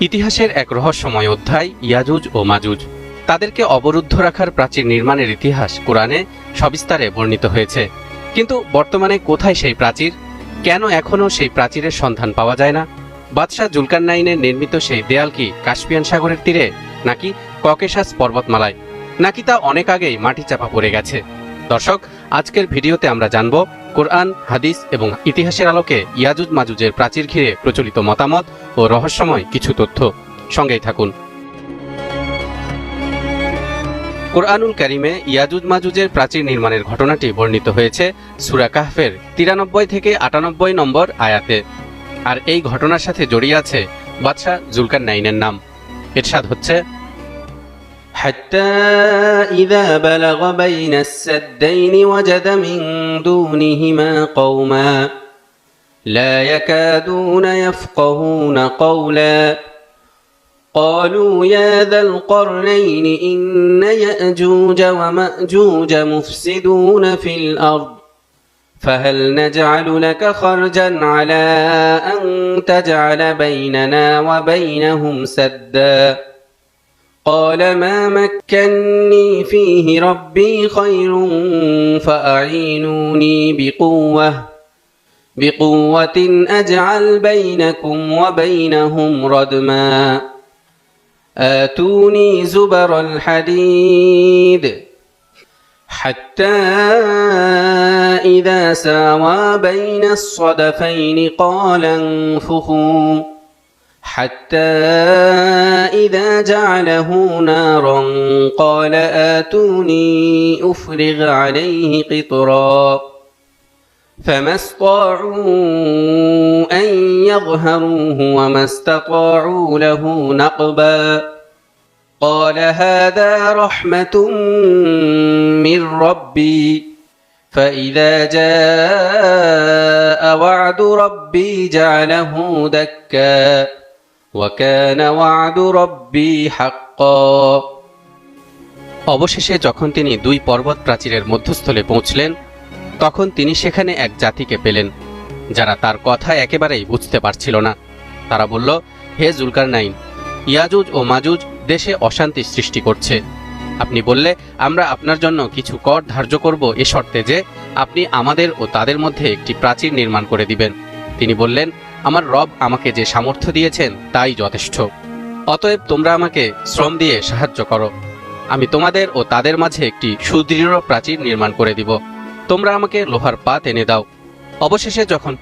ইতিহাসের এক রহস্যময় অধ্যায় ইয়াজুজ ও মাজুজ। তাদেরকে অবরুদ্ধ রাখার প্রাচীর নির্মাণের ইতিহাস কোরআনে সবিস্তারে বর্ণিত হয়েছে। কিন্তু বর্তমানে কোথায় সেই প্রাচীর? কেন এখনও সেই প্রাচীরের সন্ধান পাওয়া যায় না? বাদশাহ জুলকারনাইনের নির্মিত সেই দেয়াল কি কাস্পিয়ান সাগরের তীরে, নাকি ককেশাস পর্বতমালায়, নাকি তা অনেক আগেই মাটি চাপা পড়ে গেছে? দর্শক, আজকের ভিডিওতে আমরা জানব কোরআন, হাদিস এবং ইতিহাসের আলোকে ইয়াজুজ মাজুজের প্রাচীর ঘিরে প্রচলিত মতামত ও রহস্যময় কিছু তথ্য। সঙ্গেই থাকুন। কোরআনুল কারিমে ইয়াজুজ মাজুজের প্রাচীর নির্মাণের ঘটনাটি বর্ণিত হয়েছে সূরা কাহফের 93 থেকে 98 নম্বর আয়াতে। আর এই ঘটনার সাথে জড়িয়ে আছে বাদশাহ জুলকারনাইনের নাম। ইরশাদ হচ্ছে, حتى إذا بلغ بين السدين وجد من دونهما قوما لا يكادون يفقهون قولا قالوا يا ذا القرنين إن يأجوج ومأجوج مفسدون في الأرض فهل نجعل لك خرجا على أن تجعل بيننا وبينهم سدا قال ما مكني فيه ربي خير فأعينوني بقوة أجعل بينكم وبينهم ردما آتوني زبر الحديد حتى إذا ساوى بين الصدفين قال انفخوا حتى إذا جعله نارا قال آتوني أفرغ عليه قطرا فما استطاعوا أن يظهروه وما استطاعوا له نقبا قال هذا رحمة من ربي فإذا جاء وعد ربي جعله دكا وكان وعد ربي حقا। অবশেষে যখন তিনি দুই পর্বত প্রাচীরের মধ্যস্থলে পৌঁছলেন, তখন তিনি সেখানে এক জাতিকে পেলেন যারা তার কথা একেবারেই বুঝতে পারছিল না। তারা বলল, হে জুলকারনাইন, ইয়াজুজ ও মাজুজ দেশে অশান্তি সৃষ্টি করছে। আপনি বললে আমরা আপনার জন্য কিছু কর ধার্য করব এ শর্তে যে আপনি আমাদের ও তাদের মধ্যে একটি প্রাচীর নির্মাণ করে দিবেন। তিনি বললেন, আমার রব আমাকে যে সামর্থ্য দিয়েছেন তাই যথেষ্ট। অতএব তোমরা আমাকে শ্রম দিয়ে সাহায্য করো, আমি তোমাদের ও তাদের মাঝে একটি সুদৃঢ় প্রাচীর নির্মাণ করে দিব। তোমরা আমাকে লোহার পাত এনে দাও। অবশেষে যখন